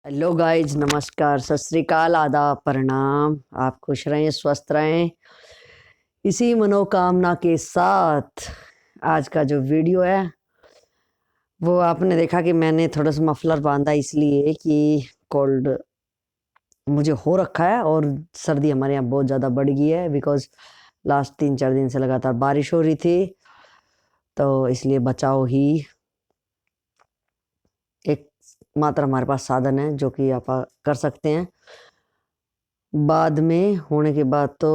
Hello guys, नमस्कार, सत श्री अकाल, आदाब, प्रणाम। आप खुश रहें, स्वस्थ रहें। इसी मनोकामना के साथ आज का जो वीडियो है वो आपने देखा कि मैंने थोड़ा सा मफलर बांधा इसलिए कि कोल्ड मुझे हो रखा है और सर्दी हमारे यहाँ बहुत ज़्यादा बढ़ गई है बिकॉज लास्ट 3-4 दिन से लगातार बारिश हो रही थी। तो इसलिए बचाव ही एक मात्र हमारे पास साधन है जो कि आप कर सकते हैं। बाद में होने के बाद तो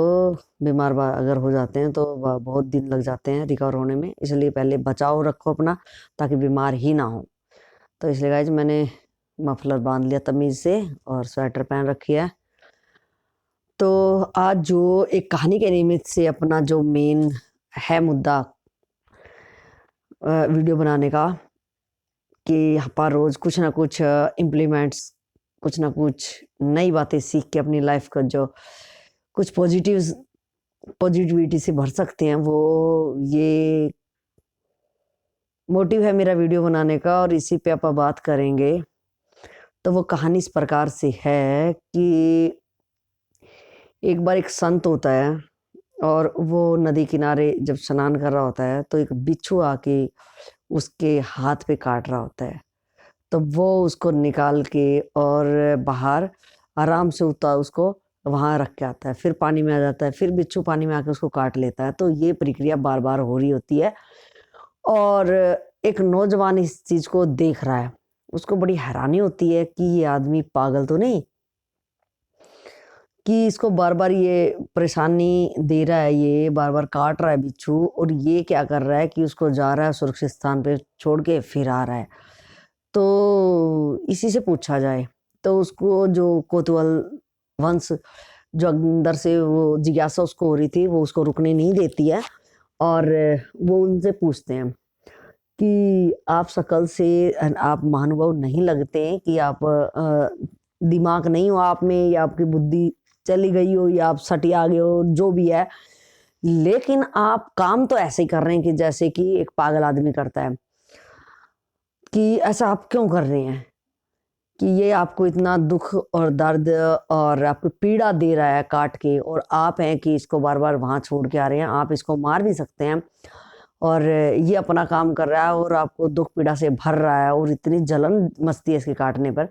बीमार अगर हो जाते हैं तो बहुत दिन लग जाते हैं रिकवर होने में, इसलिए पहले बचाव रखो अपना ताकि बीमार ही ना हो। तो इसलिए गाइज मैंने मफलर बांध लिया तमीज़ से और स्वेटर पहन रखी है। तो आज जो एक कहानी के निमित्त से अपना जो मेन है मुद्दा वीडियो बनाने का कि पर रोज़ कुछ ना कुछ इम्प्लीमेंट्स, कुछ ना कुछ नई बातें सीख के अपनी लाइफ का जो कुछ पॉजिटिविटी से भर सकते हैं, वो ये मोटिव है मेरा वीडियो बनाने का और इसी पे आप बात करेंगे। तो वो कहानी इस प्रकार से है कि एक बार एक संत होता है और वो नदी किनारे जब स्नान कर रहा होता है तो एक बिच्छू आके उसके हाथ पे काट रहा होता है। तो वो उसको निकाल के और बाहर आराम से उतार उसको वहाँ रख के आता है, फिर पानी में आ जाता है, फिर बिच्छू पानी में आके उसको काट लेता है। तो ये प्रक्रिया बार बार हो रही होती है और एक नौजवान इस चीज़ को देख रहा है। उसको बड़ी हैरानी होती है कि ये आदमी पागल तो नहीं कि इसको बार बार ये परेशानी दे रहा है, ये बार बार काट रहा है बिच्छू, और ये क्या कर रहा है कि उसको जा रहा है सुरक्षित स्थान पे छोड़ के फिर आ रहा है। तो इसी से पूछा जाए तो उसको जो कोतवाल वंश जो अंदर से वो जिज्ञासा उसको हो रही थी वो उसको रुकने नहीं देती है और वो उनसे पूछते हैं कि आप शकल से आप महानुभाव नहीं लगते हैं कि आप दिमाग नहीं हो आप में या आपकी बुद्धि चली गई हो या आप सटिया गए हो, जो भी है, लेकिन आप काम तो ऐसे ही कर रहे हैं कि जैसे कि एक पागल आदमी करता है। कि ऐसा आप क्यों कर रहे हैं कि ये आपको इतना दुख और दर्द और आपको पीड़ा दे रहा है काट के, और आप हैं कि इसको बार बार वहाँ छोड़ के आ रहे हैं। आप इसको मार भी सकते हैं और ये अपना काम कर रहा है और आपको दुख पीड़ा से भर रहा है और इतनी जलन मचती है इसके काटने पर,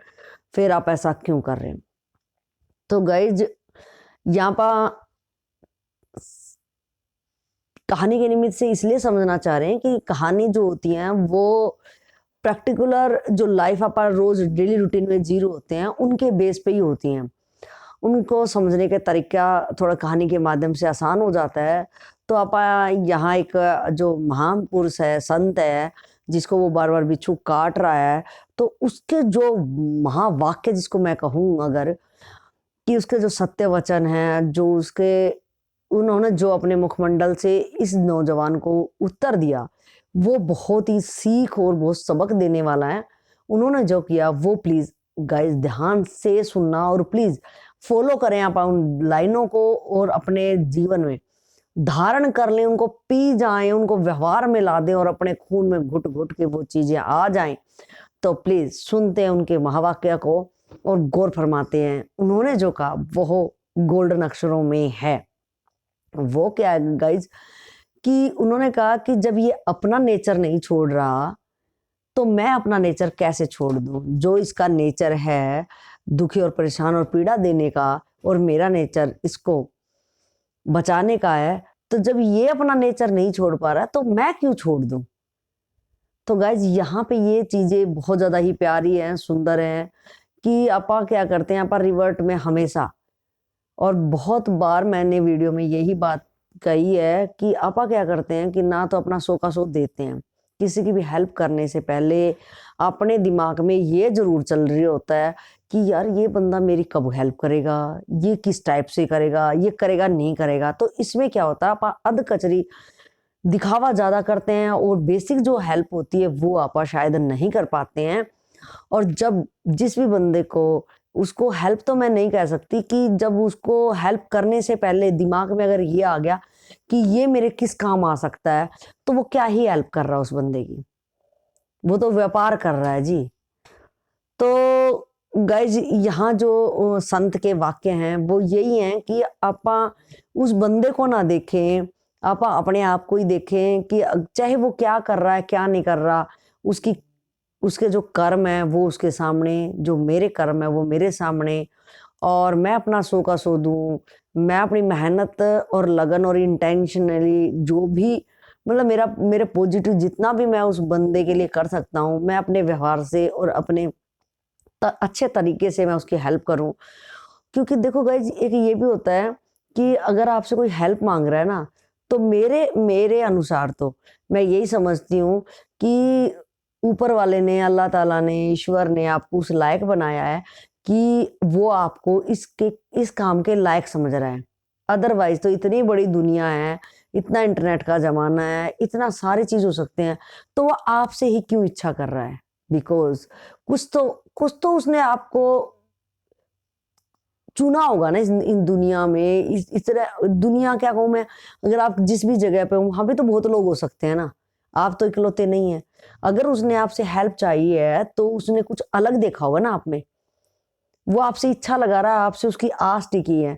फिर आप ऐसा क्यों कर रहे हैं। तो गाइज यहाँ पर कहानी के निमित्त से इसलिए समझना चाह रहे हैं कि कहानी जो होती है वो प्रैक्टिकुलर जो लाइफ आप रोज डेली रूटीन में जीरो होते हैं उनके बेस पे ही होती हैं। उनको समझने का तरीका थोड़ा कहानी के माध्यम से आसान हो जाता है। तो आप यहाँ एक जो महान पुरुष है, संत है, जिसको वो बार बार बिच्छू काट रहा है, तो उसके जो महावाक्य जिसको मैं कहूँ अगर कि उसके जो सत्य वचन है, जो उसके उन्होंने जो अपने मुखमंडल से इस नौजवान को उत्तर दिया वो बहुत ही सीख और बहुत सबक देने वाला है। उन्होंने जो किया वो प्लीज गाइस ध्यान से सुनना और प्लीज फॉलो करें आप उन लाइनों को और अपने जीवन में धारण कर लें, उनको पी जाएं, उनको व्यवहार में ला दें और अपने खून में घुट घुट के वो चीजें आ जाएं। तो प्लीज सुनते हैं उनके महावाक्य को और गौर फरमाते हैं। उन्होंने जो कहा वो गोल्डन अक्षरों में है। वो क्या है गाइज कि उन्होंने कहा कि जब ये अपना नेचर नहीं छोड़ रहा तो मैं अपना नेचर कैसे छोड़ दूं। जो इसका नेचर है दुखी और परेशान और पीड़ा देने का और मेरा नेचर इसको बचाने का है, तो जब ये अपना नेचर नहीं छोड़ पा रहा तो मैं क्यों छोड़ दूं। तो गाइज यहाँ पे ये चीजें बहुत ज्यादा ही प्यारी हैं, सुंदर हैं कि आपा क्या करते हैं, आपा रिवर्ट में हमेशा, और बहुत बार मैंने वीडियो में यही बात कही है कि आपा क्या करते हैं कि ना तो अपना सौ का सौ देते हैं। किसी की भी हेल्प करने से पहले अपने दिमाग में ये जरूर चल रही होता है कि यार ये बंदा मेरी कब हेल्प करेगा, ये किस टाइप से करेगा, ये करेगा नहीं करेगा। तो इसमें क्या होता है आपा अध कचरी दिखावा ज्यादा करते हैं और बेसिक जो हेल्प होती है वो आपा शायद नहीं कर पाते हैं। और जब जिस भी बंदे को उसको हेल्प तो मैं नहीं कह सकती कि जब उसको हेल्प करने से पहले दिमाग में अगर ये आ गया कि ये मेरे किस काम आ सकता है, तो वो क्या ही हेल्प कर रहा है उस बंदे की, वो तो व्यापार कर रहा है जी। तो गाइज यहाँ जो संत के वाक्य हैं वो यही हैं कि आपा उस बंदे को ना देखें, आपा अपने आप को ही देखें कि चाहे वो क्या कर रहा है क्या नहीं कर रहा, उसकी उसके जो कर्म है वो उसके सामने, जो मेरे कर्म है वो मेरे सामने, और मैं अपना सो का सो दूं। मैं अपनी मेहनत और लगन और इंटेंशनली जो भी, मतलब मेरे पॉजिटिव जितना भी मैं उस बंदे के लिए कर सकता हूँ, मैं अपने व्यवहार से और अपने अच्छे तरीके से मैं उसकी हेल्प करूं। क्योंकि देखो गाइज एक ये भी होता है कि अगर आपसे कोई हेल्प मांग रहा है ना, तो मेरे मेरे अनुसार तो मैं यही समझती हूँ कि ऊपर वाले ने, अल्लाह ताला ने, ईश्वर ने आपको उस लायक बनाया है कि वो आपको इस काम के लायक समझ रहा है। अदरवाइज तो इतनी बड़ी दुनिया है, इतना इंटरनेट का जमाना है, इतना सारी चीज हो सकते हैं, तो वो आपसे ही क्यों इच्छा कर रहा है? बिकॉज कुछ तो उसने आपको चुना होगा ना इन दुनिया में। इस तरह दुनिया क्या कहूँ मैं, अगर आप जिस भी जगह पे हो वहां पे तो बहुत लोग हो सकते हैं ना, आप तो इकलौते नहीं है। अगर उसने आपसे हेल्प चाहिए है तो उसने कुछ अलग देखा होगा ना आप में, वो आपसे इच्छा लगा रहा है, आपसे उसकी आस टिकी है।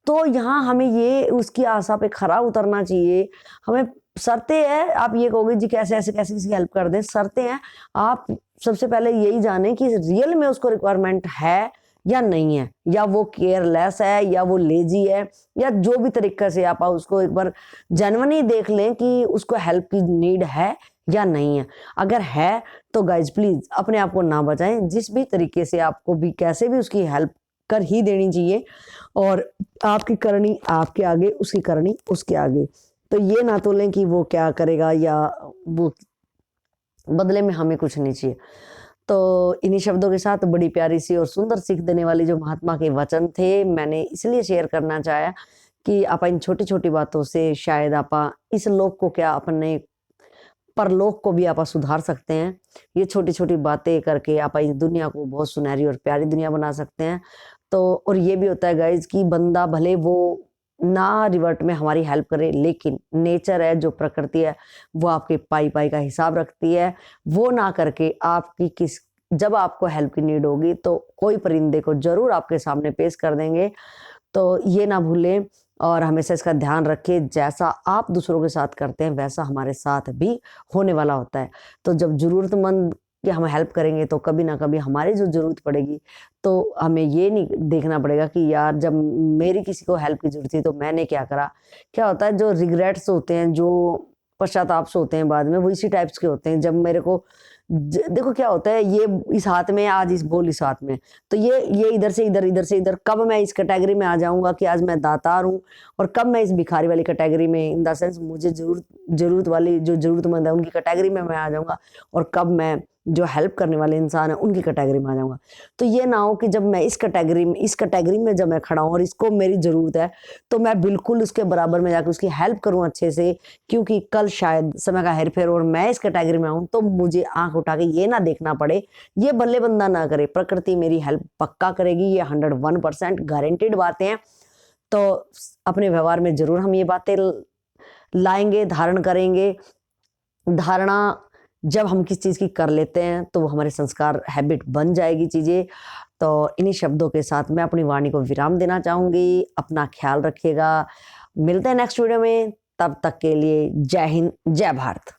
तो यहाँ हमें ये उसकी आशा पे खरा उतरना चाहिए। हमें शर्तें हैं, आप ये कहोगे जी कैसे ऐसे कैसे किसी हेल्प कर दें, शर्तें हैं। आप सबसे पहले यही जाने कि रियल में उसको रिक्वायरमेंट है या नहीं है, या वो केयरलेस है, या वो लेजी है, या जो भी तरीके से आप उसको एक बार जेन्युइनली देख लें कि उसको हेल्प की नीड है या नहीं है। अगर है तो गाइज प्लीज अपने आप को ना बचाएं, जिस भी तरीके से आपको भी कैसे भी उसकी हेल्प कर ही देनी चाहिए। और आपकी करनी आपके आगे, उसकी करनी उसके आगे। तो ये ना तो लें कि वो क्या करेगा या वो बदले में हमें कुछ नहीं चाहिए। तो इन्हीं शब्दों के साथ बड़ी प्यारी सी और सुंदर सीख देने वाली जो महात्मा के वचन थे, मैंने इसलिए शेयर करना चाहा कि आप इन छोटी छोटी बातों से शायद आप इस लोक को क्या अपने परलोक को भी आप सुधार सकते हैं। ये छोटी छोटी बातें करके आप इस दुनिया को बहुत सुनहरी और प्यारी दुनिया बना सकते हैं। तो और ये भी होता है गाइज कि बंदा भले वो ना रिवर्ट में हमारी हेल्प करे, लेकिन नेचर है, जो प्रकृति है, वो आपके पाई पाई का हिसाब रखती है। वो ना करके आपकी जब आपको हेल्प की नीड होगी तो कोई परिंदे को जरूर आपके सामने पेश कर देंगे। तो ये ना भूलें और हमेशा इसका ध्यान रखें, जैसा आप दूसरों के साथ करते हैं वैसा हमारे साथ भी होने वाला होता है। तो जब जरूरतमंद कि हम हेल्प करेंगे तो कभी ना कभी हमारी जो जरूरत पड़ेगी, तो हमें ये नहीं देखना पड़ेगा कि यार जब मेरी किसी को हेल्प की जरूरत थी तो मैंने क्या करा। क्या होता है, जो रिग्रेट्स होते हैं, जो पश्चाताप से होते हैं बाद में, वो इसी टाइप्स के होते हैं। जब मेरे को देखो क्या होता है, ये इस हाथ में, आज इस बोल इस हाथ में, तो ये इधर से इधर, इधर से इधर, कब मैं इस कैटेगरी में आ जाऊंगा कि आज मैं दातार हूँ, और कब मैं इस भिखारी वाली कैटेगरी में, इन द सेंस मुझे जरूरत वाली जो जरूरतमंद है उनकी कैटेगरी में मैं आ जाऊंगा, और कब मैं जो हेल्प करने वाले इंसान है उनकी कैटेगरी में आ जाऊंगा। तो ये ना हो कि जब मैं इस कैटेगरी में जब मैं खड़ा हूँ और इसको मेरी जरूरत है, तो मैं बिल्कुल उसके बराबर में जाकर उसकी हेल्प करूँ अच्छे से, क्योंकि कल शायद समय का हेरफेर और मैं इस कैटेगरी में आऊँ तो मुझे आंख उठा के ये ना देखना पड़े, ये बल्ले बंदा ना करे। प्रकृति मेरी हेल्प पक्का करेगी, ये 101% गारंटेड बातें हैं। तो अपने व्यवहार में जरूर हम ये बातें लाएंगे, धारण करेंगे। धारणा जब हम किस चीज की कर लेते हैं तो वो हमारे संस्कार, हैबिट बन जाएगी चीजें। तो इन्हीं शब्दों के साथ मैं अपनी वाणी को विराम देना चाहूंगी। अपना ख्याल रखिएगा, मिलते हैं नेक्स्ट वीडियो में। तब तक के लिए जय हिंद, जय भारत।